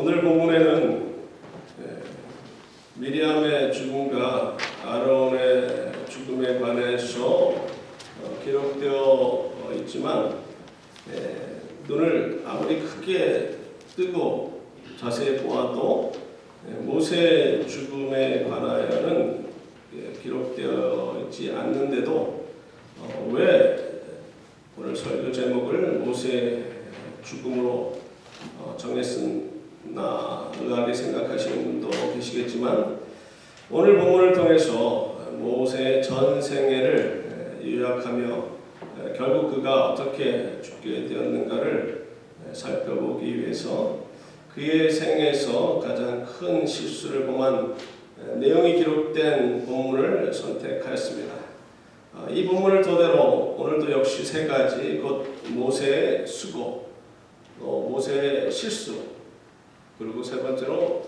오늘 본문에는 미리암의 죽음과 아론의 죽음에 관해서 기록되어 있지만 눈을 아무리 크게 뜨고 자세히 보아도 모세의 죽음에 관하여는 기록되어 있지 않는데도 왜 오늘 설교 제목을 모세의 죽음으로 정했으나 의아하게 생각하시는 분도 계시겠지만, 오늘 본문을 통해서 모세의 전생애를 요약하며 결국 그가 어떻게 죽게 되었는가를 살펴보기 위해서 그의 생에서 가장 큰 실수를 범한 내용이 기록된 본문을 선택하였습니다. 이 본문을 토대로 오늘도 역시 세 가지, 곧 모세의 수고, 또 모세의 실수, 그리고 세 번째로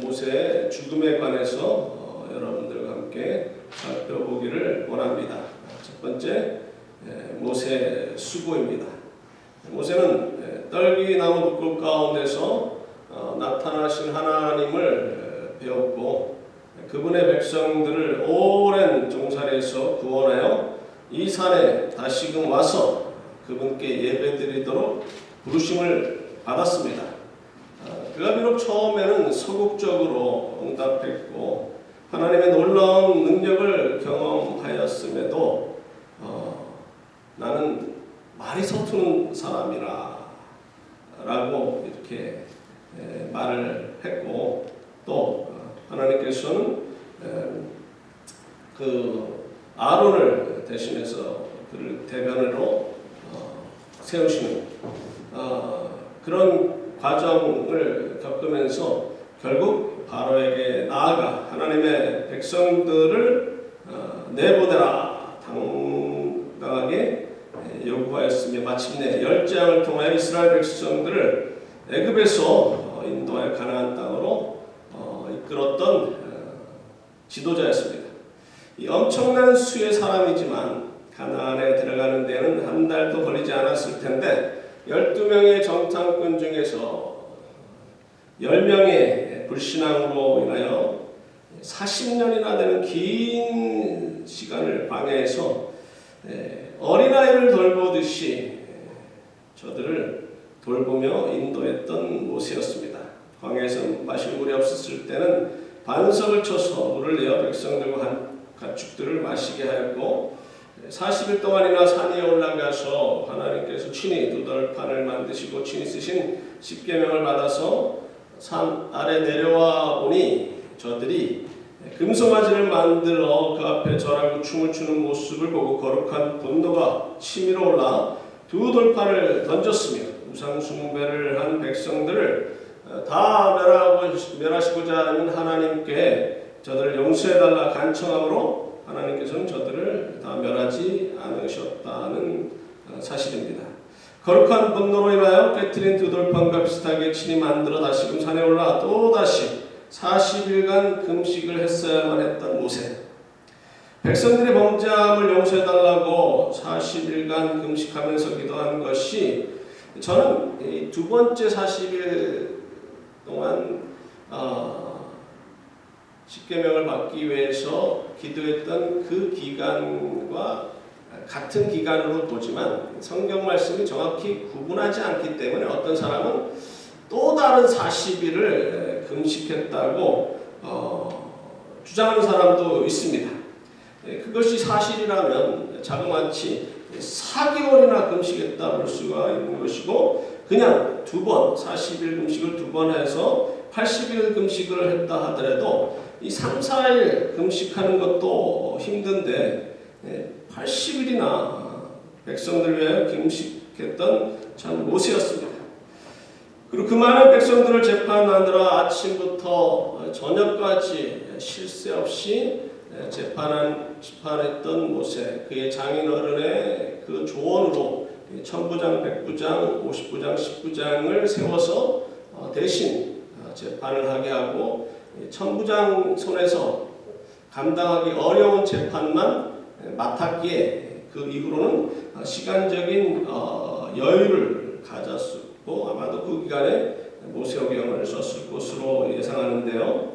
모세의 죽음에 관해서 여러분들과 함께 살펴보기를 원합니다. 첫 번째, 모세의 수고입니다. 모세는 떨기나무 북극 가운데서 나타나신 하나님을 배웠고, 그분의 백성들을 오랜 종살이에서 구원하여 이 산에 다시금 와서 그분께 예배드리도록 부르심을 받았습니다. 그가 비록 처음에는 소극적으로 응답했고 하나님의 놀라운 능력을 경험하였음에도 나는 말이 서투는 사람이라 라고 이렇게 말을 했고, 또 하나님께서는 그 아론을 대신해서 그를 대변으로 세우시는 그런 과정을 겪으면서 결국 바로에게 나아가 하나님의 백성들을 내보내라 당당하게 요구하였으며, 마침내 열장을 통하여 이스라엘 백성들을 애굽에서 인도하여 가나안 땅으로 이끌었던 지도자였습니다. 이 엄청난 수의 사람이지만 가나안에 들어가는 데는 한 달도 걸리지 않았을 텐데 12명의 정탐꾼 중에서 10명의 불신앙으로 인하여 40년이나 되는 긴 시간을 방해해서 어린아이를 돌보듯이 저들을 돌보며 인도했던 모세였습니다. 광야에서 마실 물이 없었을 때는 반석을 쳐서 물을 내어 백성들과 가축들을 마시게 하였고, 40일 동안이나 산에 올라가서 하나님께서 친히 두덜판을 만드시고 친히 쓰신 십계명을 받아서 산 아래 내려와 보니 저들이 금송아지를 만들어 그 앞에 절하고 춤을 추는 모습을 보고 거룩한 분노가 치밀어 올라 두 돌판을 던졌으며 우상 숭배를 한 백성들을 다 멸하시고자 하는 하나님께 저들을 용서해달라 간청함으로 하나님께서는 저들을 다 멸하지 않으셨다는 사실입니다. 거룩한 분노로 인하여 깨트린 두 돌판과 비슷하게 친히 만들어 다시금 산에 올라 또다시 40일간 금식을 했어야만 했던 모세. 백성들의 범죄함을 용서해달라고 40일간 금식하면서 기도한 것이, 저는 이 두 번째 40일 동안 십계명을 받기 위해서 기도했던 그 기간과 같은 기간으로 보지만 성경 말씀이 정확히 구분하지 않기 때문에 어떤 사람은 또 다른 40일을 금식했다고 주장하는 사람도 있습니다. 그것이 사실이라면 자그마치 4개월이나 금식했다 볼 수가 있는 것이고, 그냥 두 번 40일 금식을 두 번 해서 80일 금식을 했다 하더라도 이 3, 4일 금식하는 것도 힘든데 80일이나 백성들 위해 금식했던 참 모세였습니다. 그리고 그 많은 백성들을 재판하느라 아침부터 저녁까지 쉴 새 없이 재판했던 모세, 그의 장인어른의 그 조언으로 천부장, 백부장, 50부장, 10부장을 세워서 대신 재판을 하게 하고, 천부장 손에서 감당하기 어려운 재판만 맡았기에 그 이후로는 시간적인 여유를 가졌고, 아마도 그 기간에 모세오경을 썼을 것으로 예상하는데요.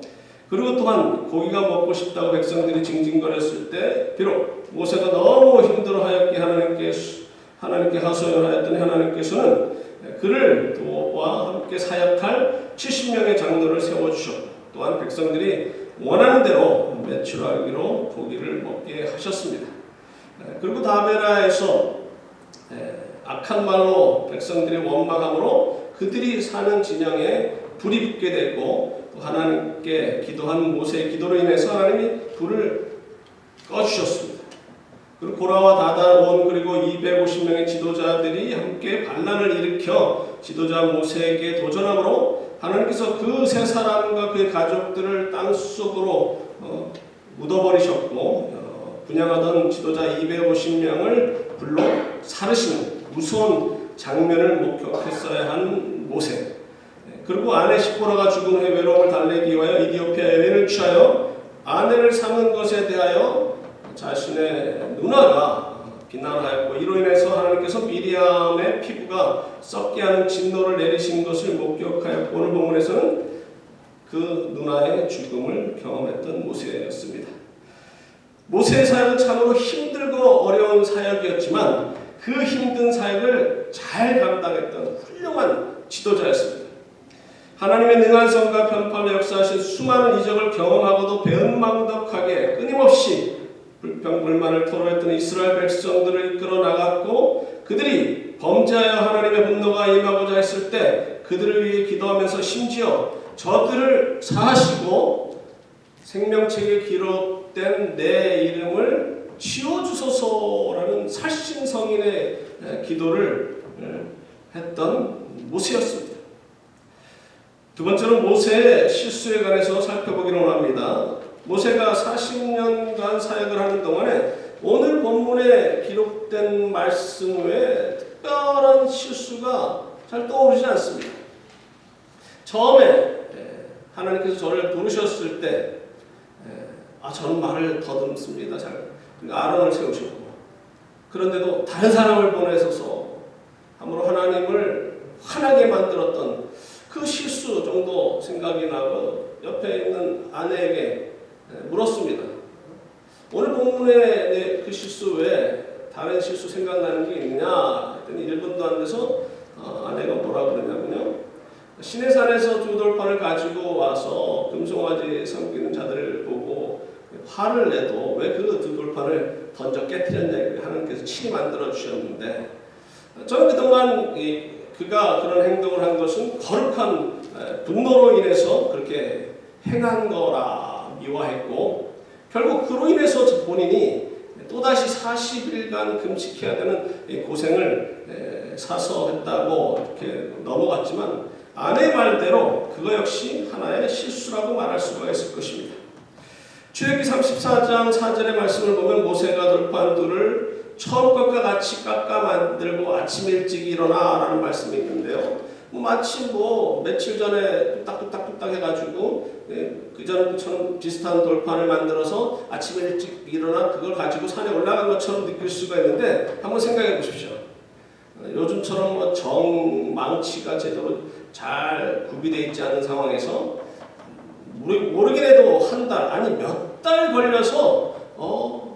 그리고 또한 고기가 먹고 싶다고 백성들이 징징거렸을 때 비록 모세가 너무 힘들어하였기에 하나님께 하소연하였던 하나님께서는 그를 도와 함께 사역할 70명의 장로를 세워주셨고 또한 백성들이 원하는 대로 매출하기로 고기를 먹게 하셨습니다. 그리고 다베라에서 악한 말로 백성들이 원망함으로 그들이 사는 진영에 불이 붙게 됐고 또 하나님께 기도한 모세의 기도로 인해서 하나님이 불을 꺼주셨습니다. 그리고 고라와 다단 온 그리고 250명의 지도자들이 함께 반란을 일으켜 지도자 모세에게 도전함으로 하나님께서 그 세 사람과 그의 가족들을 땅속으로 묻어버리셨고 분양하던 지도자 250명을 불로 사르시는 무서운 장면을 목격했어야 한 모세. 그리고 아내 시보라가 죽은 후에 외로움을 달래기 위하여 이디오피아 여인을 취하여 아내를 삼은 것에 대하여 자신의 누나가 비난하였고 이로 인해서 하나님께서 미리암의 피부가 썩게 하는 진노를 내리신 것을 목격하였고 오늘 본문에서는 그 누나의 죽음을 경험했던 모세였습니다. 모세의 사역은 참으로 힘들고 어려운 사역이었지만 그 힘든 사역을 잘 감당했던 훌륭한 지도자였습니다. 하나님의 능한 성과 편파로 역사하신 수많은 이적을 경험하고도 배은망덕하게 끊임없이 불평불만을 토로했던 이스라엘 백성들을 이끌어 나갔고 그들이 범죄하여 하나님의 분노가 임하고자 했을 때 그들을 위해 기도하면서 심지어 저들을 사하시고 생명책에 기록된 내 이름을 지워주소서라는 살신성인의 기도를 했던 모세였습니다. 두 번째로 모세의 실수에 관해서 살펴보기로 합니다. 모세가 40년간 사역을 하는 동안에 오늘 본문에 기록된 말씀 외에 특별한 실수가 잘 떠오르지 않습니다. 처음에 하나님께서 저를 부르셨을 때 저는 말을 더듬습니다. 아론을 세우셨고 그런데도 다른 사람을 보내셔서 함부로 하나님을 화나게 만들었던 그 실수 정도 생각이 나고 옆에 있는 아내에게 물었습니다. 오늘 본문의 그 실수 외에 다른 실수 생각나는 게 있느냐 했더니 1분도 안 돼서 아내가 뭐라 그러냐면요. 시내산에서 두 돌판을 가지고 와서 금송아지 섬기는 자들을 보고 화를 내도 왜 그 두 돌판을 던져 깨뜨렸냐 하나님께서 친히 만들어 주셨는데 저는 그동안 그가 그런 행동을 한 것은 거룩한 분노로 인해서 그렇게 행한 거라 미화했고 결국 그로 인해서 본인이 또다시 40일간 금식해야 되는 고생을 사서 했다고 이렇게 넘어갔지만 아내 말대로 그거 역시 하나의 실수라고 말할 수가 있을 것입니다. 출애굽기 34장 4절의 말씀을 보면 모세가 돌판 둘을 처음 것과 같이 깎아 만들고 아침 일찍 일어나라는 말씀이 있는데요. 마치 며칠 전에 뚝딱뚝딱 해가지고 그 전처럼 비슷한 돌판을 만들어서 아침 일찍 일어나 그걸 가지고 산에 올라간 것처럼 느낄 수가 있는데 한번 생각해 보십시오. 요즘처럼 정망치가 제대로 잘 구비되어 있지 않은 상황에서 모르긴 해도 한 달 아니 몇 달 걸려서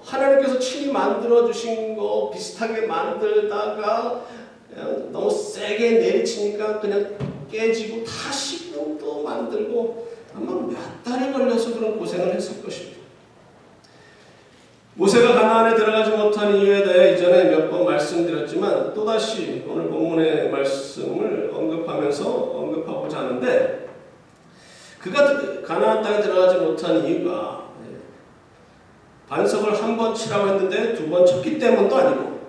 하나님께서 친히 만들어 주신 거 비슷하게 만들다가 너무 세게 내리치니까 그냥 깨지고 다시 또 만들고 아마 몇 달이 걸려서 그런 고생을 했을 것입니다. 모세가 가나안에 들어가지 못한 이유에 대해 이전에 몇 번 말씀드렸지만 또다시 오늘 본문의 말씀을 언급하고자 하는데 그가 가나안 땅에 들어가지 못한 이유가 반석을 한 번 치라고 했는데 두 번 쳤기 때문도 아니고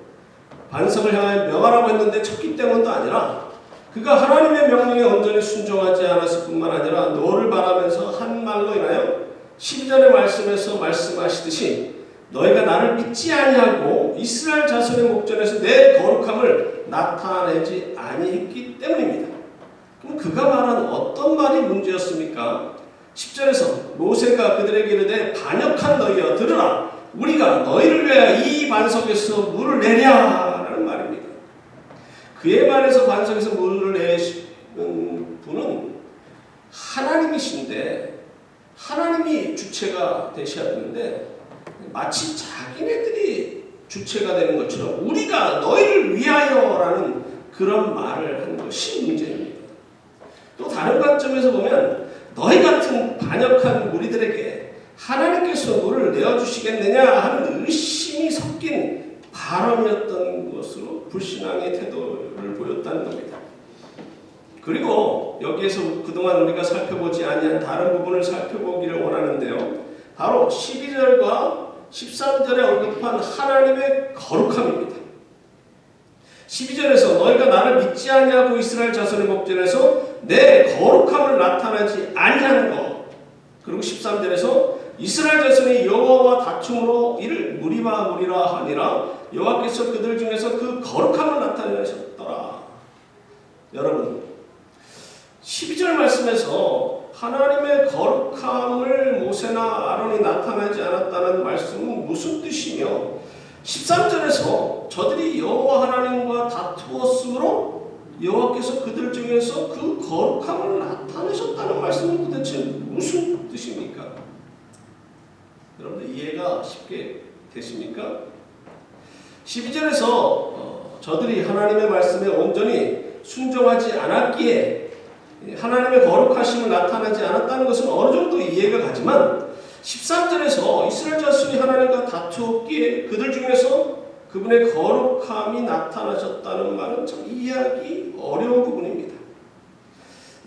반석을 향하여 명하라고 했는데 쳤기 때문도 아니라 그가 하나님의 명령에 온전히 순종하지 않았을 뿐만 아니라 너를 바라면서 한 말로 인하여 12절의 말씀에서 말씀하시듯이 너희가 나를 믿지 아니하고 이스라엘 자손의 목전에서 내 거룩함을 나타내지 아니했기 때문입니다. 그럼 그가 말한 어떤 말이 문제였습니까? 10절에서 모세가 그들에게 이르되 반역한 너희여 들으라 우리가 너희를 위하여 이 반석에서 물을 내랴라는 말입니다. 그의 말에서 반석에서 물을 내시는 분은 하나님이신데 하나님이 주체가 되셔야 되는데 마치 자기네들이 주체가 되는 것처럼 우리가 너희를 위하여라는 그런 말을 하는 것이 문제입니다. 또 다른 관점에서 보면 너희 같은 반역한 우리들에게 하나님께서 물을 내어주시겠느냐 하는 의심이 섞인 발언이었던 것으로 불신앙의 태도를 보였다는 겁니다. 그리고 여기에서 그동안 우리가 살펴보지 아니한 다른 부분을 살펴보기를 원하는데요. 바로 12절과 13절에 언급한 하나님의 거룩함입니다. 12절에서 너희가 나를 믿지 아니하고 이스라엘 자손의 목전에서 내 거룩함을 나타나지 아니한 것. 그리고 13절에서 이스라엘 자손이 여호와와 다툼으로 이를 무리라 하니라 여호와께서 그들 중에서 그 거룩함을 나타내셨더라. 여러분 12절 말씀에서 하나님의 거룩함을 모세나 아론이 나타나지 않았다는 말씀은 무슨 뜻이며 13절에서 저들이 여호와 하나님과 다투었으므로 여호와께서 그들 중에서 그 거룩함을 나타내셨다는 말씀은 도대체 무슨 뜻입니까? 여러분들 이해가 쉽게 되십니까? 12절에서 저들이 하나님의 말씀에 온전히 순종하지 않았기에 하나님의 거룩하심을 나타나지 않았다는 것은 어느 정도 이해가 가지만 13절에서 이스라엘 자손이 하나님과 다투었기에 그들 중에서 그분의 거룩함이 나타나셨다는 말은 참 이해하기 어려운 부분입니다.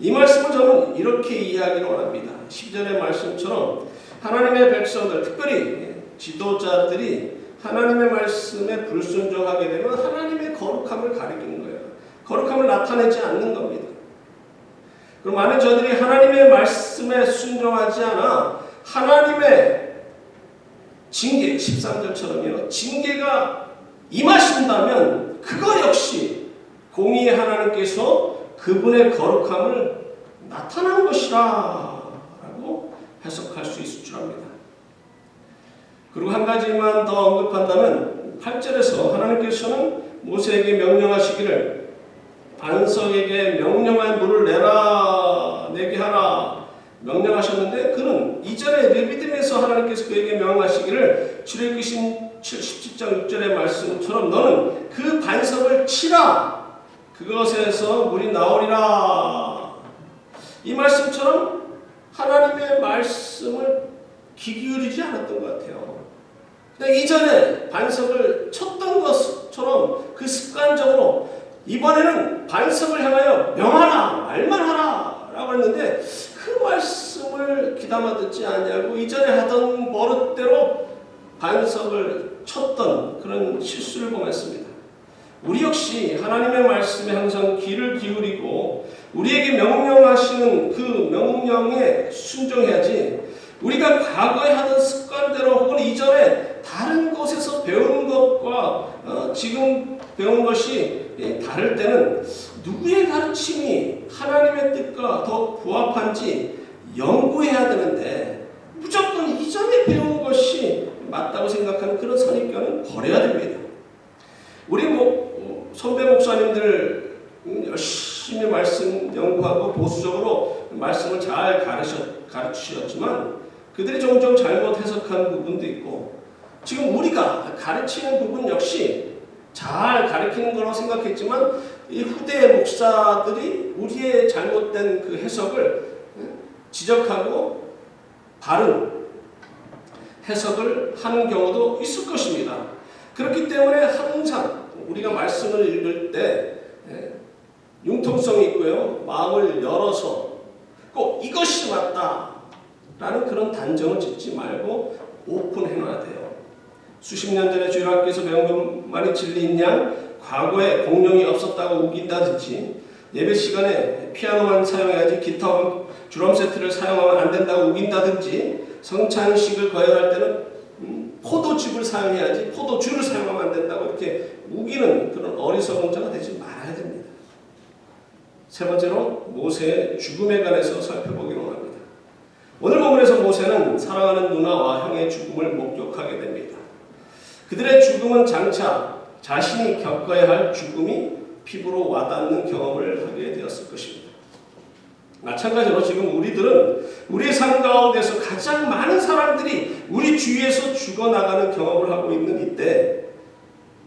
이 말씀을 저는 이렇게 이해하기를 원합니다. 10절의 말씀처럼 하나님의 백성들, 특별히 지도자들이 하나님의 말씀에 불순종하게 되면 하나님의 거룩함을 가리키는 거예요. 거룩함을 나타내지 않는 겁니다. 그럼 만약 저들이 하나님의 말씀에 순종하지 않아 하나님의 징계, 13절처럼요. 징계가 임하신다면 그거 역시 공의의 하나님께서 그분의 거룩함을 나타나는 것이라 라고 해석할 수 있을 줄 압니다. 그리고 한 가지만 더 언급한다면 8절에서 하나님께서는 모세에게 명령하시기를 반석에게 명령한 물을 내게 하라 명령하셨는데 그는 이전에 레위기에서 하나님께서 그에게 명령하시기를 출애굽기 17장 6절의 말씀처럼 너는 그 반석을 치라 그것에서 물이 나오리라 이 말씀처럼 하나님의 말씀을 귀 기울이지 않았던 것 같아요. 그냥 이전에 반석을 쳤던 것처럼 그 습관적으로 이번에는 반석을 향하여 명하라 말만 하라 라고 했는데 그 말씀을 귀담아 듣지 아니하고 이전에 하던 버릇대로 반석을 쳤던 그런 실수를 범했습니다. 우리 역시 하나님의 말씀에 항상 귀를 기울이고 우리에게 명령하시는 그 명령에 순종해야지 우리가 과거에 하던 습관대로 혹은 이전에 다른 곳에서 배운 것과 지금 배운 것이 다를 때는 누구의 가르침이 하나님의 뜻과 더 부합한지 연구해야 되는데 무조건 이전에 배운 것이 맞다고 생각하는 그런 선입견은 버려야 됩니다. 우리 선배 목사님들 열심히 말씀 연구하고 보수적으로 말씀을 잘 가르치셨지만 그들이 종종 잘못 해석한 부분도 있고 지금 우리가 가르치는 부분 역시 잘 가르치는 거라고 생각했지만 이 후대 목사들이 우리의 잘못된 그 해석을 지적하고 바른 해석을 하는 경우도 있을 것입니다. 그렇기 때문에 항상 우리가 말씀을 읽을 때 융통성이 있고요. 마음을 열어서 꼭 이것이 맞다라는 그런 단정을 짓지 말고 오픈해놔야 돼요. 수십 년 전에 주일학교에서 배운 것만이 진리인 양 과거에 공룡이 없었다고 우긴다든지 예배 시간에 피아노만 사용해야지 기타와 드럼 세트를 사용하면 안 된다고 우긴다든지 성찬식을 거행할 때는 포도즙을 사용해야지 포도주를 사용하면 안 된다고 이렇게 우기는 그런 어리석은 자가 되지 말아야 됩니다. 세 번째로 모세의 죽음에 관해서 살펴보기로 합니다. 오늘 본문에서 모세는 사랑하는 누나와 형의 죽음을 목격하게 됩니다. 그들의 죽음은 장차 자신이 겪어야 할 죽음이 피부로 와닿는 경험을 하게 되었을 것입니다. 마찬가지로 지금 우리들은 우리의 삶 가운데서 가장 많은 사람들이 우리 주위에서 죽어나가는 경험을 하고 있는 이때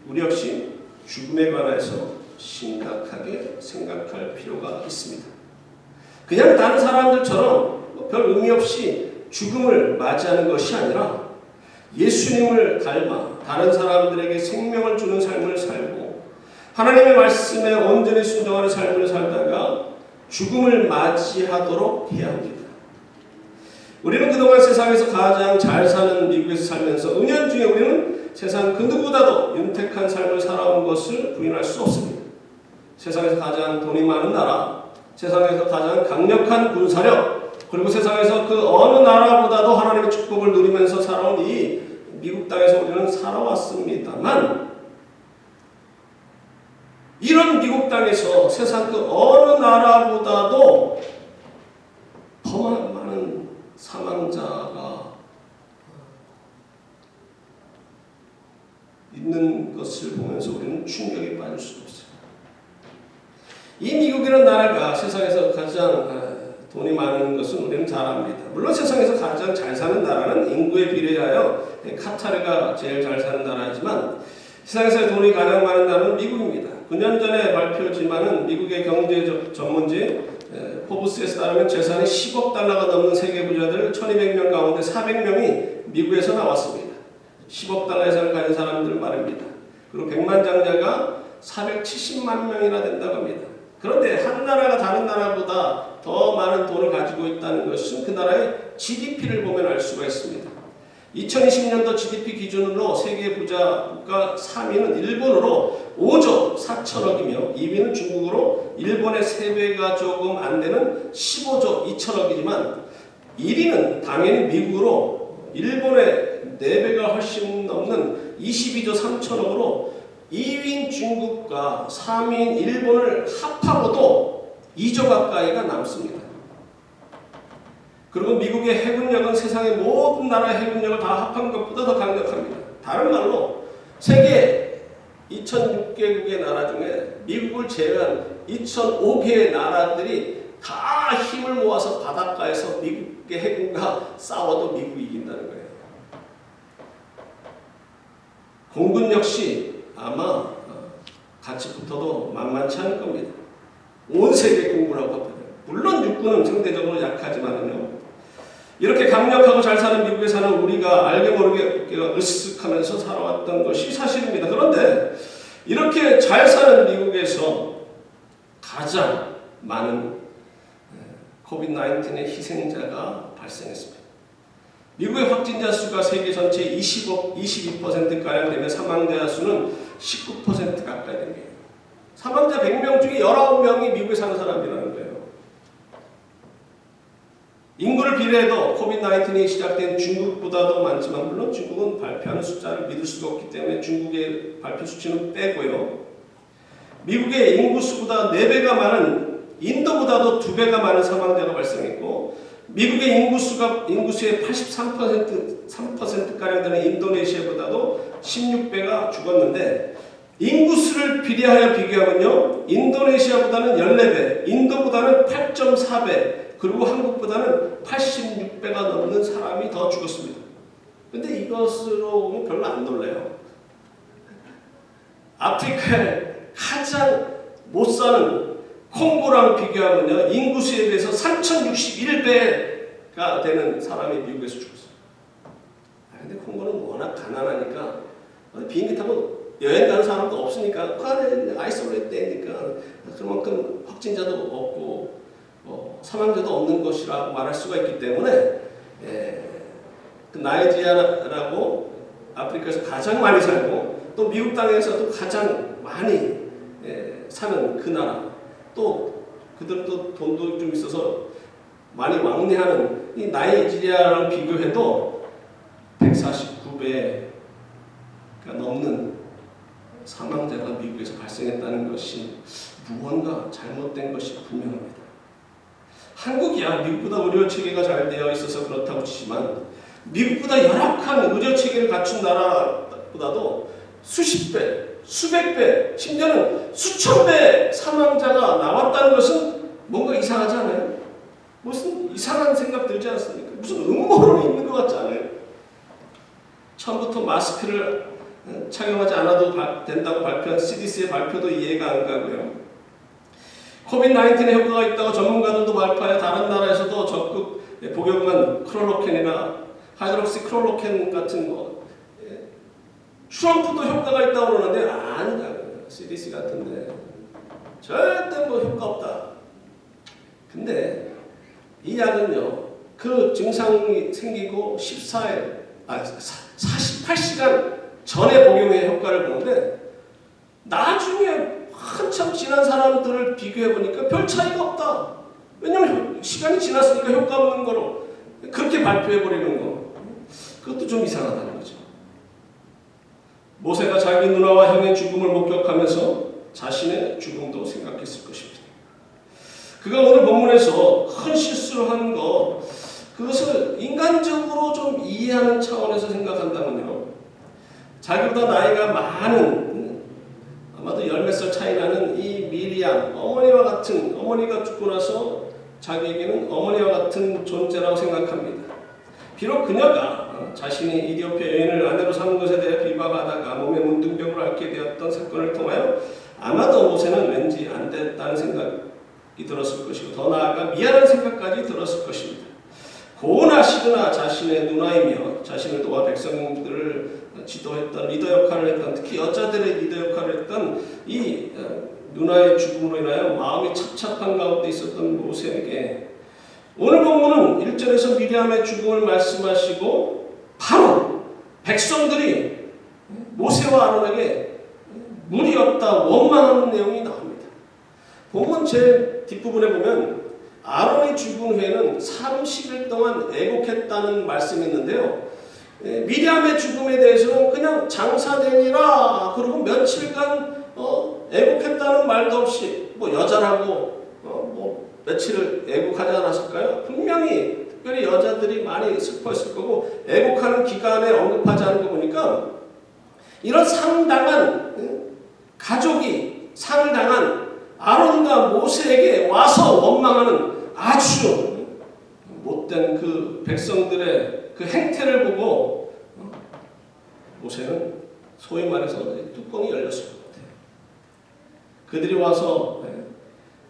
우리 역시 죽음에 관해서 심각하게 생각할 필요가 있습니다. 그냥 다른 사람들처럼 별 의미 없이 죽음을 맞이하는 것이 아니라 예수님을 닮아 다른 사람들에게 생명을 주는 삶을 살고 하나님의 말씀에 온전히 순종하는 삶을 살다가 죽음을 맞이하도록 해야 합니다. 우리는 그동안 세상에서 가장 잘 사는 미국에서 살면서 은연중에 우리는 세상 그 누구보다도 윤택한 삶을 살아온 것을 부인할 수 없습니다. 세상에서 가장 돈이 많은 나라, 세상에서 가장 강력한 군사력, 그리고 세상에서 그 어느 나라보다도 하나님의 축복을 누리면서 살아온 이 미국 땅에서 우리는 살아왔습니다만 이런 미국 땅에서 세상 그 어느 나라보다도 더 많은 사망자가 있는 것을 보면서 우리는 충격에 빠질 수가 없어요. 이 미국이라는 나라가 세상에서 가장 돈이 많은 것은 우리는 잘 압니다. 물론 세상에서 가장 잘 사는 나라는 인구에 비례하여 카타르가 제일 잘 사는 나라이지만 세상에서 돈이 가장 많은 나라는 미국입니다. 9년 전에 발표지만은 미국의 경제 전문지 포브스에 따르면 재산이 10억 달러가 넘는 세계 부자들 1200명 가운데 400명이 미국에서 나왔습니다. 10억 달러 이상을 가진 사람들 말입니다. 그리고 백만장자가 470만 명이나 된다고 합니다. 그런데 한 나라가 다른 나라보다 더 많은 돈을 가지고 있다는 것은 그 나라의 GDP를 보면 알 수가 있습니다. 2020년도 GDP 기준으로 세계 부자 국가 3위는 일본으로 5조 4천억이며 2위는 중국으로 일본의 3배가 조금 안 되는 15조 2천억이지만 1위는 당연히 미국으로 일본의 4배가 훨씬 넘는 22조 3천억으로 2위인 중국과 3위인 일본을 합하고도 2조 가까이가 남습니다. 그리고 미국의 해군력은 세상의 모든 나라의 해군력을 다 합한 것보다 더 강력합니다. 다른 말로 세계 2006개국의 나라 중에 미국을 제외한 2005개의 나라들이 다 힘을 모아서 바닷가에서 미국의 해군과 싸워도 미국이 이긴다는 거예요. 공군 역시 아마 같이 붙어도 만만치 않을 겁니다. 온 세계 공군하고 합니다. 물론 육군은 상대적으로 약하지만요. 이렇게 강력하고 잘 사는 미국에 사는 우리가 알게 모르게 으쓱하면서 살아왔던 것이 사실입니다. 그런데 이렇게 잘 사는 미국에서 가장 많은 코비드-19의 희생자가 발생했습니다. 미국의 확진자 수가 세계 전체의 22%가량 되면 사망자 수는 19% 가까이 됩니다. 사망자 100명 중에 19명이 미국에 사는 사람이라는 거예요. 인구를 비례해도 코비드-19이 시작된 중국보다도 많지만 물론 중국은 발표하는 숫자를 믿을 수가 없기 때문에 중국의 발표 수치는 빼고요. 미국의 인구수보다 4배가 많은 인도보다도 2배가 많은 사망자가 발생했고 미국의 인구수의 83%가량 되는 인도네시아보다도 16배가 죽었는데 인구수를 비례하여 비교하면요. 인도네시아보다는 14배, 인도보다는 8.4배, 그리고 한국보다는 86배가 넘는 사람이 더 죽었습니다. 근데 이것으로 보면 별로 안 놀라요. 아프리카에 가장 못 사는 콩고랑 비교하면요. 인구수에 비해서 3061배가 되는 사람이 미국에서 죽었어요. 근데 콩고는 워낙 가난하니까 비행기 타고 여행 가는 사람도 없으니까 그 안에 아이솔레이트 되니까 그만큼 확진자도 없고 사망자도 없는 것이라고 말할 수가 있기 때문에 그 나이지리아라고 아프리카에서 가장 많이 살고 또 미국 땅에서도 가장 많이 사는 그 나라 또 그들도 돈도 좀 있어서 많이 왕래하는 이 나이지리아랑 비교해도 149배가 넘는 사망자가 미국에서 발생했다는 것이 무언가 잘못된 것이 분명합니다. 한국이야 미국보다 의료체계가 잘 되어 있어서 그렇다고 치지만 미국보다 열악한 의료체계를 갖춘 나라보다도 수십 배, 수백 배, 심지어는 수천 배 사망자가 나왔다는 것은 뭔가 이상하지 않아요? 무슨 이상한 생각 들지 않습니까? 무슨 음모론이 있는 것 같지 않아요? 처음부터 마스크를 착용하지 않아도 된다고 발표한 CDC의 발표도 이해가 안 가고요. 코비드-19에 효과가 있다고 전문가들도 발표하여 다른 나라에서도 적극 복용한 클로로켄이나 하이드록시클로로켄 같은 거, 트럼프도 효과가 있다고 그러는데 아니라고요. CDC 같은데 절대 뭐 효과 없다. 근데 이 약은요, 그 증상이 생기고 48시간 전에 복용의 효과를 보는데 나중에 한참 지난 사람들을 비교해보니까 별 차이가 없다. 왜냐면 시간이 지났으니까 효과 없는 거로 그렇게 발표해버리는 거. 그것도 좀 이상하다는 거죠. 모세가 자기 누나와 형의 죽음을 목격하면서 자신의 죽음도 생각했을 것입니다. 그가 오늘 본문에서 큰 실수를 한 거, 그것을 인간적으로 좀 이해하는 차원에서 생각한다면요, 자기보다 나이가 많은, 아마도 10몇 살 차이 나는 이 미리암, 어머니가 죽고 나서 자기에게는 어머니와 같은 존재라고 생각합니다. 비록 그녀가 자신이 이디오피아 여인을 아내로 삼은 것에 대해 비방하다가 몸에 문둥병을 앓게 되었던 사건을 통하여 아마도 모세는 왠지 안 됐다는 생각이 들었을 것이고, 더 나아가 미안한 생각까지 들었을 것입니다. 고나 시드나 자신의 누나이며 자신을 도와 백성들을 지도했던 리더 역할을 했던, 특히 여자들의 리더 역할을 했던 이 누나의 죽음으로 인하여 마음이 착잡한 가운데 있었던 모세에게 오늘 본문은 1절에서 미리암의 죽음을 말씀하시고 바로 백성들이 모세와 아론에게 물이 없다 원망하는 내용이 나옵니다. 본문 제 뒷부분에 보면 아론이 죽은 후에는 30일 동안 애곡했다는 말씀이 있는데요. 미리암의 죽음에 대해서는 그냥 장사되니라 그리고 며칠간 애곡했다는 말도 없이 뭐 여자라고 며칠을 애곡하지 않았을까요? 분명히 특별히 여자들이 많이 슬퍼했을 거고 애곡하는 기간에 언급하지 않은 거 보니까 이런 상당한 가족이 상을 당한 아론과 모세에게 와서 원망하는 아주 못된 그 백성들의 그 행태를 보고 모세는 소위 말해서 뚜껑이 열렸을 것 같아요. 그들이 와서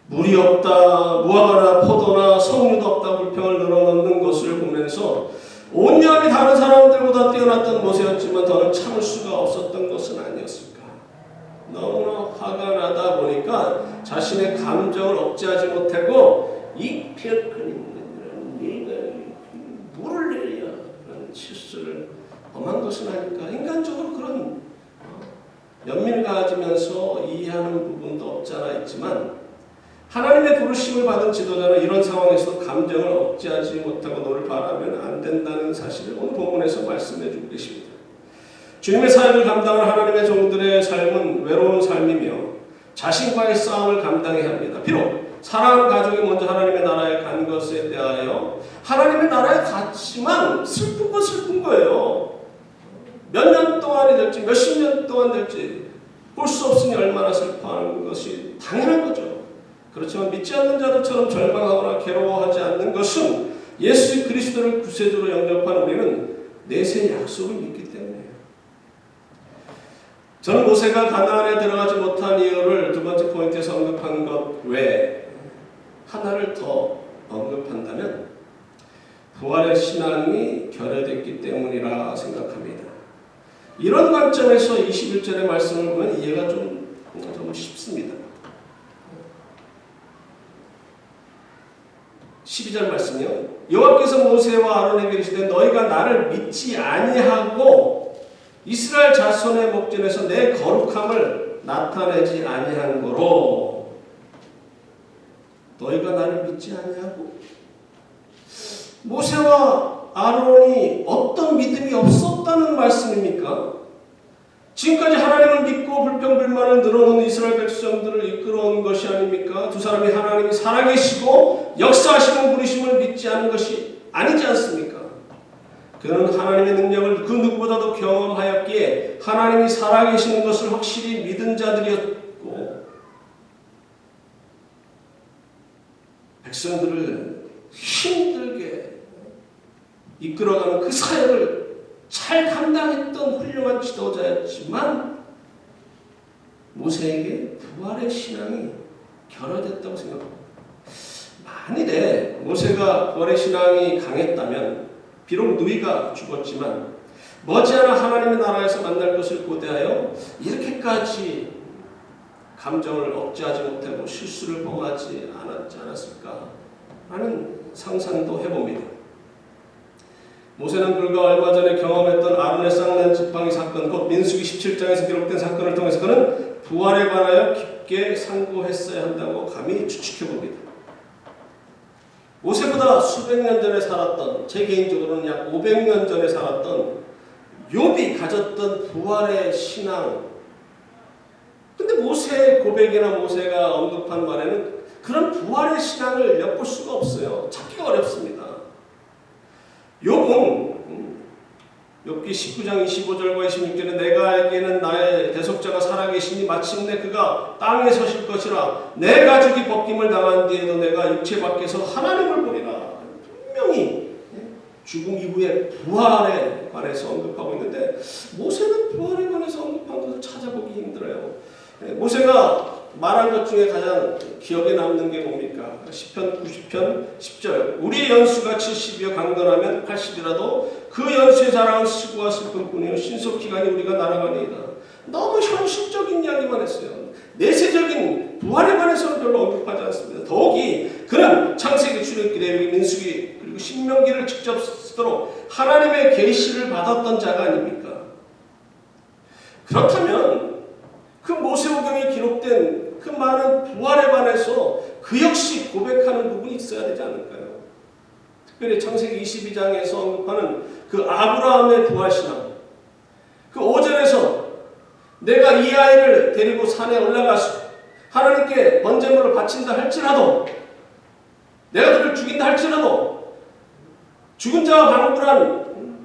물이 없다, 무화과나 포도나 석류도 없다 불평을 늘어놓는 것을 보면서 온유함이 다른 사람들보다 뛰어났던 모세였지만 더는 참을 수가 없었던 것은 아니었을까. 너무나 화가 나다 보니까 자신의 감정을 억제하지 못하고 물을 내려 그런 실수를 범한 것은 아닐까. 인간적으로 그런 연민을 가지면서 이해하는 부분도 없지 않아 있지만 하나님의 부르심을 받은 지도자는 이런 상황에서 감정을 억제하지 못하고 너를 바라면 안 된다는 사실을 오늘 본문에서 말씀해 주고 계십니다. 주님의 사역을 감당하는 하나님의 종들의 삶은 외로운 삶이며 자신과의 싸움을 감당해야 합니다. 비록 사랑하는 가족이 먼저 하나님의 나라에 간 것에 대하여 하나님의 나라에 갔지만 슬픈 건 슬픈 거예요. 몇 년 동안이 될지 몇십 년 동안 될지 볼 수 없으니 얼마나 슬퍼하는 것이 당연한 거죠. 그렇지만 믿지 않는 자들처럼 절망하거나 괴로워하지 않는 것은 예수 그리스도를 구세주로 영접한 우리는 내세 약속을 믿기 때문이에요. 저는 모세가 가나안에 들어가지 못한 이유를 두 번째 포인트에서 언급한 것 외에 하나를 더 언급한다면 부활의 신앙이 결여됐기 때문이라 생각합니다. 이런 관점에서 21절의 말씀을 보면 이해가 좀 쉽습니다. 12절 말씀이요. 여호와께서 모세와 아론에게 이르시되 너희가 나를 믿지 아니하고 이스라엘 자손의 목전에서 내 거룩함을 나타내지 아니한 거로. 너희가 나를 믿지 아니하고 모세와 아론이 어떤 믿음이 없었다는 말씀입니까? 지금까지 하나님을 믿고 불평불만을 늘어놓은 이스라엘 백성들을 이끌어온 것이 아닙니까? 두 사람이 하나님이 살아계시고 역사하시는 부르심을 믿지 않은 것이 아니지 않습니까? 그는 하나님의 능력을 그 누구보다도 경험하였기에 하나님이 살아계시는 것을 확실히 믿은 자들이었고 백성들을 힘들게 이끌어가는 그 사역을 잘 감당했던 훌륭한 지도자였지만 모세에게 부활의 신앙이 결여됐다고 생각합니다. 만일에 모세가 부활의 신앙이 강했다면 비록 누이가 죽었지만 머지않아 하나님의 나라에서 만날 것을 고대하여 이렇게까지 감정을 억제하지 못하고 실수를 범하지 않았지 않았을까 하는 상상도 해봅니다. 모세는 불과 얼마 전에 경험했던 아론의 쌍난 지팡이 사건, 곧 민수기 17장에서 기록된 사건을 통해서 그는 부활에 관하여 깊게 상고했어야 한다고 감히 추측해봅니다. 모세보다 수백 년 전에 살았던, 제 개인적으로는 약 500년 전에 살았던 욥이 가졌던 부활의 신앙, 근데 모세의 고백이나 모세가 언급한 말에는 그런 부활의 신앙을 엿볼 수가 없어요. 찾기가 어렵습니다. 욥은 욥기 19장 25절과 26절에 내가 알기에는 나의 대속자가 살아계시니 마침내 그가 땅에 서실 것이라 내 가죽이 벗김을 당한 뒤에도 내가 육체 밖에서 하나님을 보리라. 분명히 죽음 이후에 부활에 관해서 언급하고 있는데 모세는 부활에 관해서 언급한 것을 찾아보기 힘들어요. 모세가 말한 것 중에 가장 기억에 남는 게 뭡니까? 시편 90편 10절 우리의 연수가 70이여 강건하면 80이라도 그 연수의 자랑은 시구와 슬픔뿐이요 신속기간이 우리가 날아가니이다. 너무 현실적인 이야기만 했어요. 내세적인 부활에 관해서는 별로 언급하지 않습니다. 더욱이 그는 창세기, 출애굽기, 레위기, 민수기 그리고 신명기를 직접 쓰도록 하나님의 계시를 받았던 자가 아닙니까? 그렇다면 그 모세오경에 기록된 그 많은 부활에 관해서 그 역시 고백하는 부분이 있어야 되지 않을까요? 특별히 창세기 22장에서 언급하는 그 아브라함의 부활신앙, 그 5절에서 내가 이 아이를 데리고 산에 올라가서 하나님께 번제물을 바친다 할지라도 내가 그를 죽인다 할지라도 죽은 자와 방불한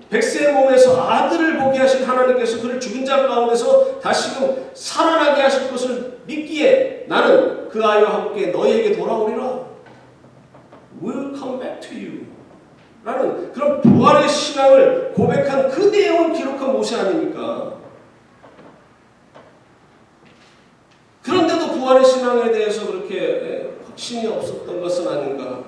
백세의 몸에서 아들을 보게 하신 하나님께서 그를 죽은 자 가운데서 다시금 살아나게 하실 것을 믿기에 나는 그 아이와 함께 너희에게 돌아오리라. Will come back to you. 라는 그런 부활의 신앙을 고백한 그 내용을 기록한 모세 아닙니까? 그런데도 부활의 신앙에 대해서 그렇게 확신이 없었던 것은 아닌가?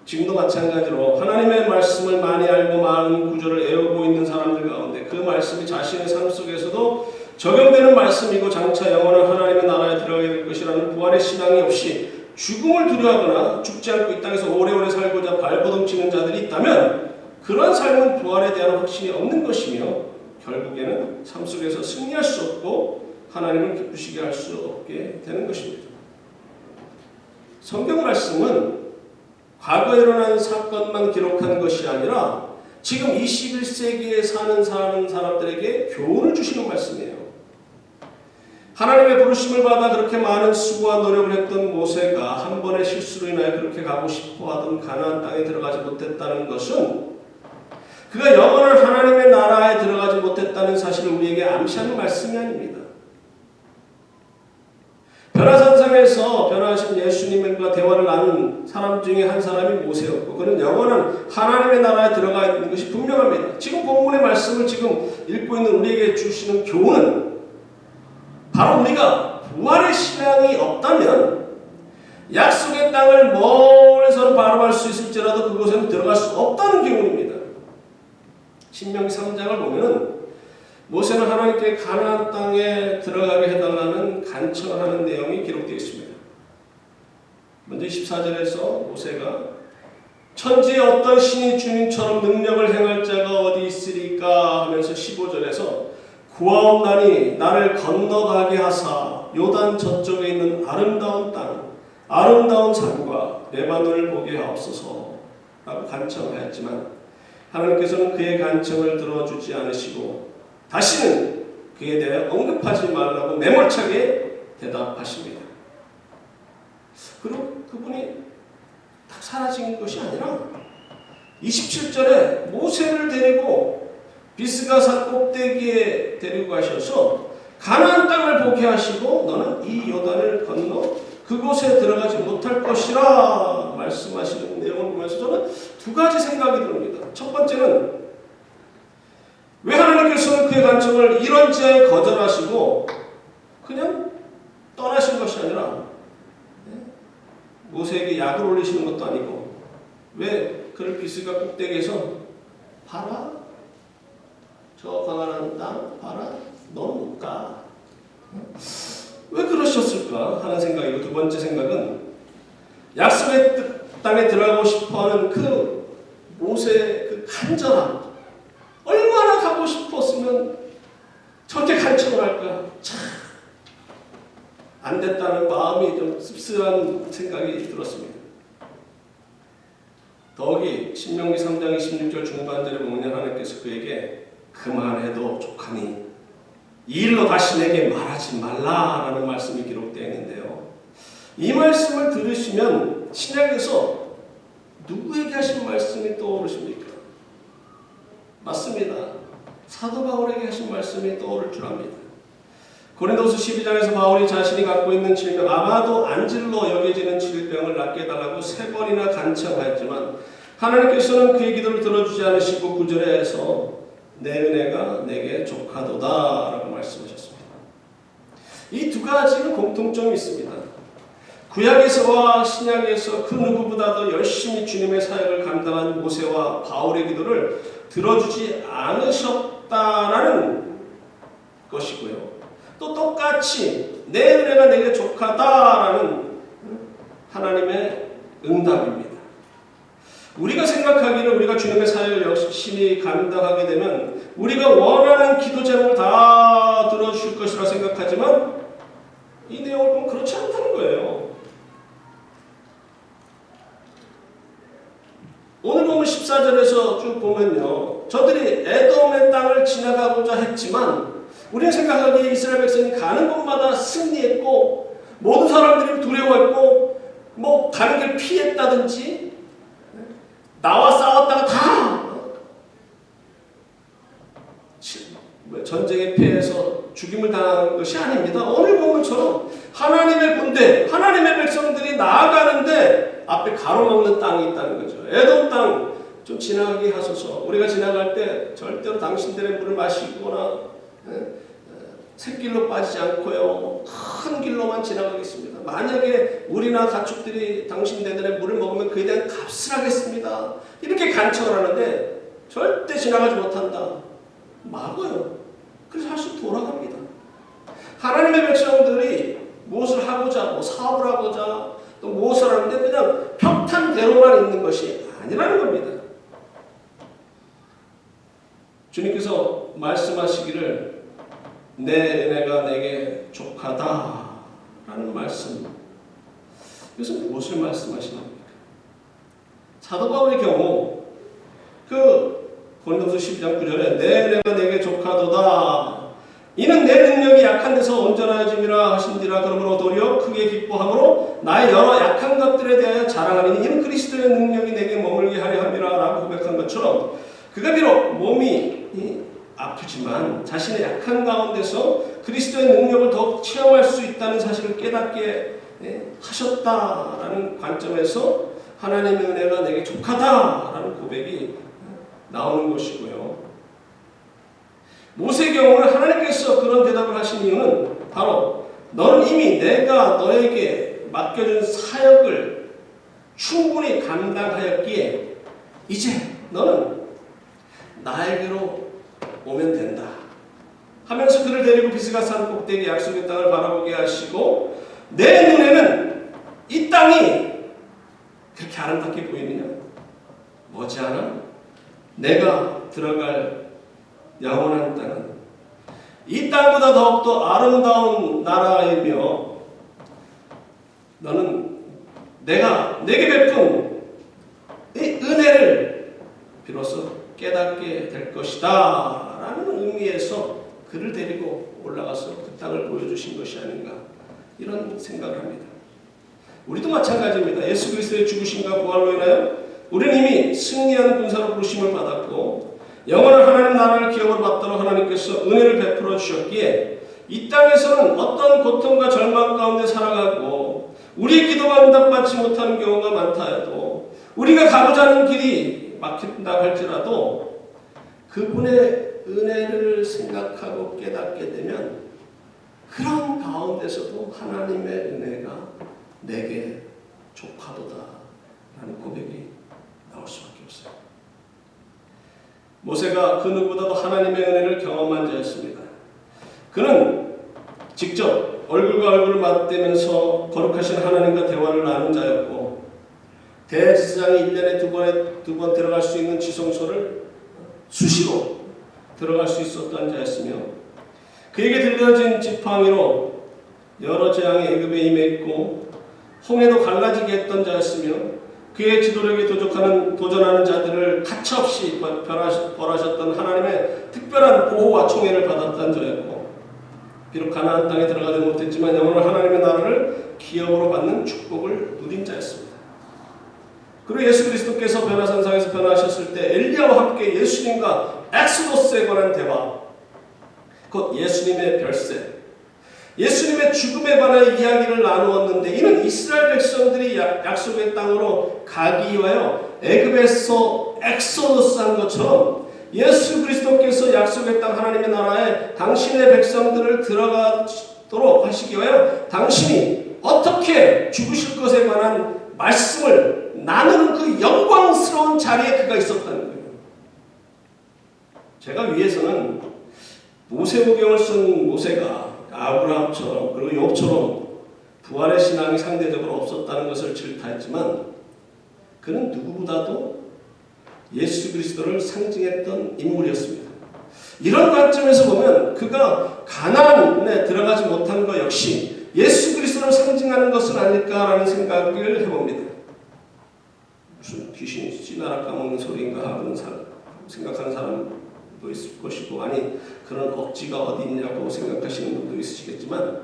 지금도 마찬가지로 하나님의 말씀을 많이 알고 많은 구절을 외우고 있는 사람들 가운데 그 말씀이 자신의 삶 속에서도 적용되는 말씀이고 장차 영원한 하나님의 나라에 들어가게 될 것이라는 부활의 신앙이 없이 죽음을 두려워하거나 죽지 않고 이 땅에서 오래오래 살고자 발버둥치는 자들이 있다면 그런 삶은 부활에 대한 확신이 없는 것이며 결국에는 삶 속에서 승리할 수 없고 하나님을 기쁘시게 할 수 없게 되는 것입니다. 성경 말씀은 과거에 일어난 사건만 기록한 것이 아니라 지금 21세기에 사는 사람들에게 교훈을 주시는 말씀이에요. 하나님의 부르심을 받아 그렇게 많은 수고와 노력을 했던 모세가 한 번의 실수로 인하여 그렇게 가고 싶어하던 가나안 땅에 들어가지 못했다는 것은 그가 영원한 하나님의 나라에 들어가지 못했다는 사실을 우리에게 암시하는 말씀이 아닙니다. 변화산상에서 변화하신 예수님과 대화를 나눈 사람 중에 한 사람이 모세였고 그는 영원한 하나님의 나라에 들어가 있는 것이 분명합니다. 지금 본문의 말씀을 지금 읽고 있는 우리에게 주시는 교훈은 바로 우리가 부활의 신앙이 없다면 약속의 땅을 멀리서 바라볼 수 있을지라도 그곳에는 들어갈 수 없다는 교훈입니다. 신명기 3장을 보면은 모세는 하나님께 가나안 땅에 들어가게 해달라는 간청을 하는 내용이 기록되어 있습니다. 먼저 14절에서 모세가 천지에 어떤 신이 주님처럼 능력을 행할 자가 어디 있으리까 하면서 15절에서 구하옵나니 나를 건너가게 하사 요단 저쪽에 있는 아름다운 땅 아름다운 산과 레바논을 보게 하옵소서 라고 간청을 했지만 하나님께서는 그의 간청을 들어주지 않으시고 다시는 그에 대해 언급하지 말라고 매몰차게 대답하십니다. 그리고 그분이 딱 사라진 것이 아니라 27절에 모세를 데리고 비스가산 꼭대기에 데리고 가셔서 가나안 땅을 보게 하시고 너는 이 요단을 건너 그곳에 들어가지 못할 것이라 말씀하시는 내용을 보면서 저는 두 가지 생각이 듭니다. 첫 번째는 왜 하나님께서는 그의 간청을 이런지에 거절하시고 그냥 떠나신 것이 아니라 모세에게 약을 올리시는 것도 아니고 왜 그를 비스가 꼭대기에서 봐라, 저 광활한 땅 봐라, 너는 못 가. 왜 그러셨을까 하는 생각이고, 두 번째 생각은 약속의 땅에 들어가고 싶어하는 그 모세의 그 간절함, 얼마나 가고 싶었으면 저렇게 간청을 할까. 참 안 됐다는 마음이 좀 씁쓸한 생각이 들었습니다. 더욱이 신명기 3장 26절 중반절에 보면 하나님께서 그에게 그만해도 족하니 이 일로 다시 내게 말하지 말라라는 말씀이 기록되어 있는데요. 이 말씀을 들으시면 신약에서 누구에게 하신 말씀이 떠오르십니까? 맞습니다. 사도 바울에게 하신 말씀이 떠오를 줄 압니다. 고린도서 12장에서 바울이 자신이 갖고 있는 질병, 아마도 안질로 여겨지는 질병을 낫게 해달라고 3번이나 간청하였지만 하나님께서는 그의 기도를 들어주지 않으시고 9절에서 내 은혜가 내게 족하도다 라고 말씀하셨습니다. 이 두 가지는 공통점이 있습니다. 구약에서와 신약에서 그 누구보다도 열심히 주님의 사역을 감당한 모세와 바울의 기도를 들어주지 않으셨다라는 것이고요. 또 똑같이 내 은혜가 내게 족하다라는 하나님의 응답입니다. 우리가 생각하기를 우리가 주님의 사역을 열심히 감당하게 되면 우리가 원하는 기도 제목을 다 들어줄 것이라 생각하지만 이 내용을 보면 그렇지 않다는 거예요. 오늘 보면 14절에서 쭉 보면요, 저들이 에돔의 땅을 지나가고자 했지만 우리는 생각하기에 이스라엘 백성이 가는 곳마다 승리했고 모든 사람들이 두려워했고 뭐 가는 길 피했다든지 나와 싸웠다가 다 전쟁에 패해서 죽임을 당한 것이 아닙니다. 오늘 본것처럼 하나님의 군대, 하나님의 백성들이 나아가는데 앞에 가로막는 땅이 있다는 거죠. 에돔 땅 좀 지나가게 하소서. 우리가 지나갈 때 절대로 당신들의 물을 마시거나 샛길로 빠지지 않고요, 큰 길로만 지나가겠습니다. 만약에 우리나 가축들이 당신네들의 물을 먹으면 그에 대한 값을 하겠습니다. 이렇게 간청을 하는데 절대 지나가지 못한다. 막아요. 그래서 다시 돌아갑니다. 하나님의 백성들이 무엇을 하고자, 뭐 사업을 하고자, 또 무엇을 하는데 그냥 평탄대로만 있는 것이 아니라는 겁니다. 주님께서 말씀하시기를 내 은혜가 내게 족하다라는 말씀, 이것은 무엇을 말씀하시는 겁니까? 사도 바울의 경우 그 고린도서 12장 9절에 내 은혜가 내게 족하도다, 이는 내 능력이 약한 데서 온전하여짐이라 하신디라. 그러므로 도리어 크게 기뻐함으로 나의 여러 약한 것들에 대하여 자랑하리니 이는 그리스도의 능력이 내게 머물게 하려 함이라 라고 고백한 것처럼, 그가 비록 몸이 아프지만 자신의 약한 가운데서 그리스도의 능력을 더욱 체험할 수 있다는 사실을 깨닫게 하셨다라는 관점에서 하나님의 은혜가 내게 족하다라는 고백이 나오는 것이고요. 모세의 경우는 하나님께서 그런 대답을 하신 이유는 바로 너는 이미 내가 너에게 맡겨준 사역을 충분히 감당하였기에 이제 너는 나에게로 오면 된다 하면서 그를 데리고 비스가 산 꼭대기 약속의 땅을 바라보게 하시고, 내 눈에는 이 땅이 그렇게 아름답게 보이느냐? 머지않아 내가 들어갈 영원한 땅은 이 땅보다 더욱더 아름다운 나라이며 너는 내가 내게 베푼 이 은혜를 비로소 깨닫게 될 것이다 라는 의미에서 그를 데리고 올라가서 그 땅을 보여주신 것이 아닌가, 이런 생각을 합니다. 우리도 마찬가지입니다. 예수 그리스도의 죽으심과 부활로 인하여 우리는 이미 승리하는 군사로 부르심을 받았고 영원한 하나님 나라를 기업으로 받도록 하나님께서 은혜를 베풀어 주셨기에 이 땅에서는 어떤 고통과 절망 가운데 살아가고 우리의 기도가 응답받지 못하는 경우가 많다 해도 우리가 가고자 하는 길이 막힌다 할지라도 그분의 은혜를 생각하고 깨닫게 되면 그런 가운데서도 하나님의 은혜가 내게 족하도다 라는 고백이 나올 수밖에 없어요. 모세가 그 누구보다도 하나님의 은혜를 경험한 자였습니다. 그는 직접 얼굴과 얼굴을 맞대면서 거룩하신 하나님과 대화를 나눈 자였고 대제사장이 1년에 두 번 들어갈 수 있는 지성소를 수시로 들어갈 수 있었던 자였으며 그에게 들려진 지팡이로 여러 재앙이 애굽에 임했고 홍해도 갈라지게 했던 자였으며 그의 지도력에 도전하는 자들을 가차없이 벌하셨던 하나님의 특별한 보호와 총애를 받았던 자였고 비록 가나안 땅에 들어가지 못했지만 영원한 하나님의 나라를 기업으로 받는 축복을 누린 자였습니다. 그리고 예수 그리스도께서 변화산상에서 변화하셨을 때 엘리야와 함께 예수님과 엑소더스에 관한 대화, 곧 예수님의 별세, 예수님의 죽음에 관한 이야기를 나누었는데 이는 이스라엘 백성들이 약속의 땅으로 가기 위하여 애굽에서 엑소더스한 것처럼 예수 그리스도께서 약속의 땅 하나님의 나라에 당신의 백성들을 들어가도록 하시기 위하여 당신이 어떻게 죽으실 것에 관한 말씀을 나누는 그 영광스러운 자리에 그가 있었다는 거예요. 제가 위에서는 모세오경을 쓴 모세가 아브라함처럼 그리고 욥처럼 부활의 신앙이 상대적으로 없었다는 것을 질타했지만 그는 누구보다도 예수 그리스도를 상징했던 인물이었습니다. 이런 관점에서 보면 그가 가나안에 들어가지 못한 것 역시 예수 그리스도를 상징하는 것은 아닐까라는 생각을 해봅니다. 무슨 귀신이 씨나라 까먹는 소리인가 하는 생각하는 사람도 있을 것이고 아니 그런 억지가 어디 있냐고 생각하시는 분도 있으시겠지만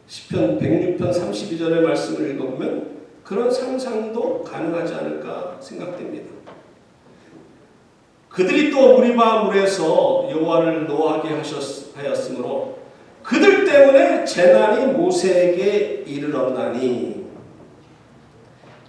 시편 106편 32절의 말씀을 읽어보면 그런 상상도 가능하지 않을까 생각됩니다. 그들이 또 무리바 물에서 여호와를 노하게 하였으므로 그들 때문에 재난이 모세에게 이르렀나니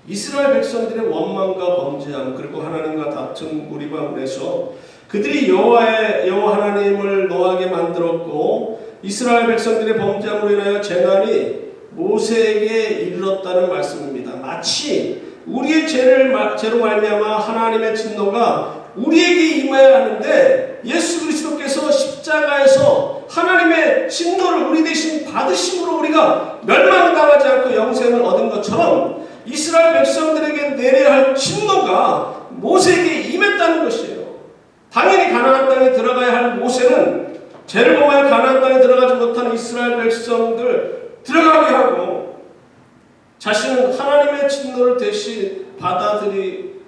이스라엘 백성들의 원망과 범죄함 그리고 하나님과 다툰 무리바 물에서 그들이 여호와 하나님을 노하게 만들었고 이스라엘 백성들의 범죄함으로 인하여 재난이 모세에게 이르렀다는 말씀입니다. 마치 우리의 죄로 말미암아 하나님의 진노가 우리에게 임해야 하는데 예수 그리스도께서 십자가에서 하나님의 진노를 우리 대신 받으심으로 우리가 멸망당하지 않고 영생을 얻은 것처럼 이스라엘 백성들에게 내려야 할 진노가 모세에게 임했다는 것이에요. 당연히 가나안 땅에 들어가야 할 모세는 죄를 범하여 가나안 땅에 들어가지 못한 이스라엘 백성들 들어가게 하고 자신은 하나님의 진노를 대신 받아들이며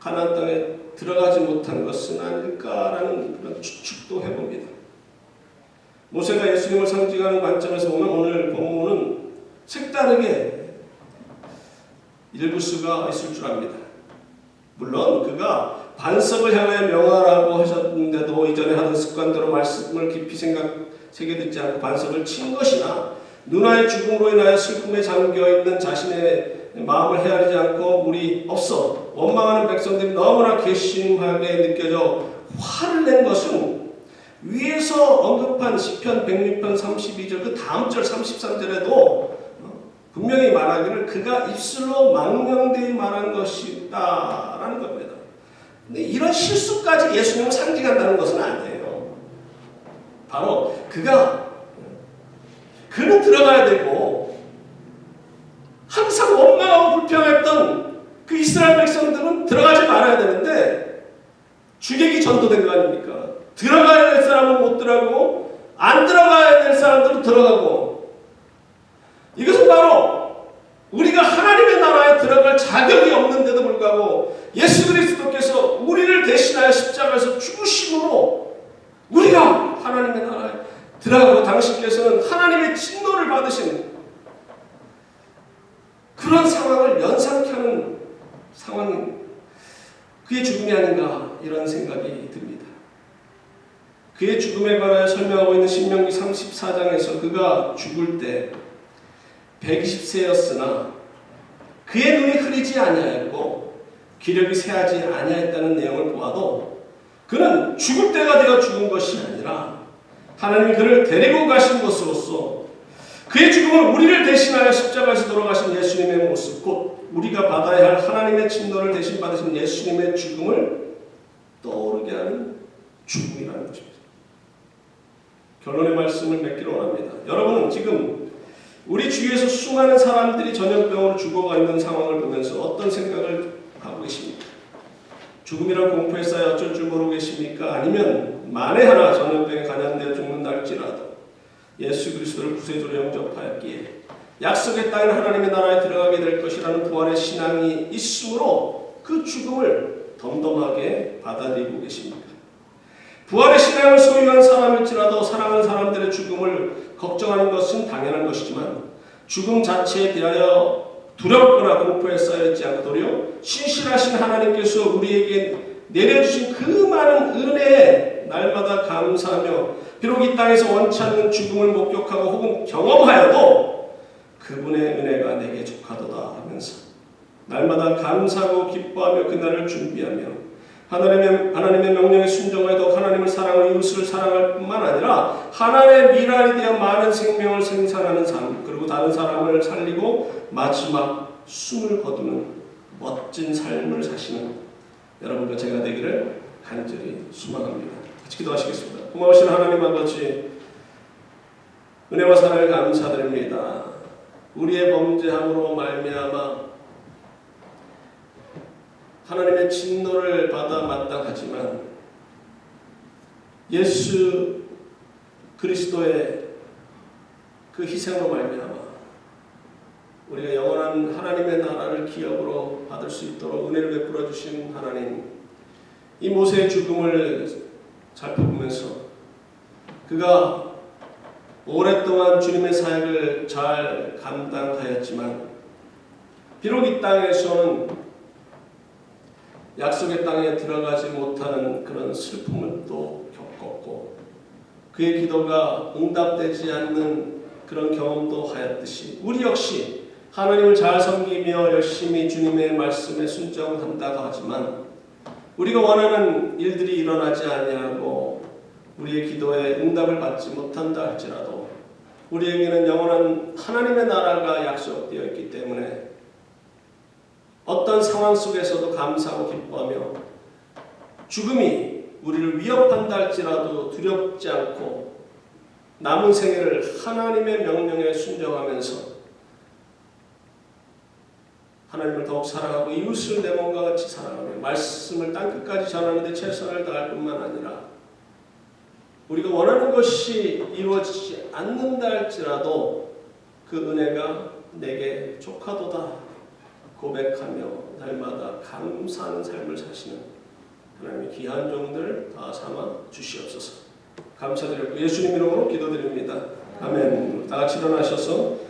가나안 땅에 들어가지 못한 것은 아닐까라는 그런 추측도 해봅니다. 모세가 예수님을 상징하는 관점에서 보면 오늘 본문은 색다르게 읽을 수가 있을 줄 압니다. 물론 그가 반석을 향하여 명하라고 하셨는데도 이전에 하던 습관대로 말씀을 깊이 새겨듣지 않고 반석을 친 것이나 누나의 죽음으로 인하여 슬픔에 잠겨있는 자신의 마음을 헤아리지 않고 물이 없어 원망하는 백성들이 너무나 괘씸하게 느껴져 화를 낸 것은 위에서 언급한 시편 106편 32절 그 다음 절 33절에도 분명히 말하기를 그가 입술로 망령되이 말한 것이다 라는 겁니다. 근데 이런 실수까지 예수님을 상징한다는 것은 아니에요. 바로 그는 들어가야 되고 항상 원망하고 불평했던 그 이스라엘 백성들은 들어가지 말아야 되는데 주객이 전도된 거 아닙니까? 들어가야 될 사람은 못 들어가고 안 들어가야 될 사람들은 들어가고 이것은 바로 우리가 하나님의 나라에 들어갈 자격이 없는데도 불구하고 예수 그리스도께서 우리를 대신하여 십자가에서 죽으심으로 우리가 하나님의 나라에 들어가고 당신께서는 하나님의 진노를 받으신 그런 상황을 연상케 하는 상황이 그의 죽음이 아닌가 이런 생각이 듭니다. 그의 죽음에 관하여 설명하고 있는 신명기 34장에서 그가 죽을 때 120세였으나 그의 눈이 흐리지 아니하였고 기력이 쇠하지 아니하였다는 내용을 보아도 그는 죽을 때가 되어 죽은 것이 아니라 하나님이 그를 데리고 가신 것으로서 그의 죽음을 우리를 대신하여 십자가에서 돌아가신 예수님의 모습, 곧 우리가 받아야 할 하나님의 진노를 대신 받으신 예수님의 죽음을 떠오르게 하는 죽음이라는 것입니다. 결론의 말씀을 맺기로 원합니다. 여러분은 지금 우리 주위에서 수많은 사람들이 전염병으로 죽어가 있는 상황을 보면서 어떤 생각을 하고 계십니까? 죽음이란 공포에 쌓여 어쩔 줄 모르고 계십니까? 아니면 만에 하나 전염병에 감염되어 죽는다 할지라도 예수 그리스도를 구세주로 영접하였기에 약속의 땅인 하나님의 나라에 들어가게 될 것이라는 부활의 신앙이 있으므로 그 죽음을 덤덤하게 받아들이고 계십니까? 부활의 신앙을 소유한 사람일지라도 사랑하는 사람들의 죽음을 걱정하는 것은 당연한 것이지만 죽음 자체에 대하여 두렵거나 공포에 쌓여있지 않고 도리어 신실하신 하나님께서 우리에게 내려주신 그 많은 은혜에 날마다 감사하며 비록 이 땅에서 원치 않는 죽음을 목격하고 혹은 경험하여도 그분의 은혜가 내게 족하도다 하면서 날마다 감사하고 기뻐하며 그날을 준비하며 하나님의 명령에 순종하여 하나님을 사랑하고 이웃을 사랑할 뿐만 아니라 하나님의 미랄에 대한 많은 생명을 생산하는 삶, 그리고 다른 사람을 살리고 마지막 숨을 거두는 멋진 삶을 사시는 여러분과 제가 되기를 간절히 소망합니다. 같이 기도하시겠습니다. 고마우신 하나님 아버지, 은혜와 사랑을 감사드립니다. 우리의 범죄함으로 말미암아 하나님의 진노를 받아 마땅하지만 예수 그리스도의 그 희생으로 말미암아 우리가 영원한 하나님의 나라를 기업으로 받을 수 있도록 은혜를 베풀어 주신 하나님, 이 모세의 죽음을 살펴보면서 그가 오랫동안 주님의 사역을 잘 감당하였지만 비록 이 땅에서는 약속의 땅에 들어가지 못하는 그런 슬픔을 또 겪었고 그의 기도가 응답되지 않는 그런 경험도 하였듯이 우리 역시 하나님을 잘 섬기며 열심히 주님의 말씀에 순종한다고 하지만 우리가 원하는 일들이 일어나지 아니하고 우리의 기도에 응답을 받지 못한다 할지라도 우리에게는 영원한 하나님의 나라가 약속되어 있기 때문에 어떤 상황 속에서도 감사하고 기뻐하며 죽음이 우리를 위협한다 할지라도 두렵지 않고 남은 생애를 하나님의 명령에 순종하면서 하나님을 더욱 사랑하고 이웃을 내 몸과 같이 사랑하며 말씀을 땅끝까지 전하는 데 최선을 다할 뿐만 아니라 우리가 원하는 것이 이루어지지 않는다 할지라도 그 은혜가 내게 족하도다 고백하며 날마다 감사하는 삶을 사시는 하나님의 귀한 종들 다 삼아 주시옵소서. 감사드리고 예수님 이름으로 기도드립니다. 아멘. 다 같이 일어나셔서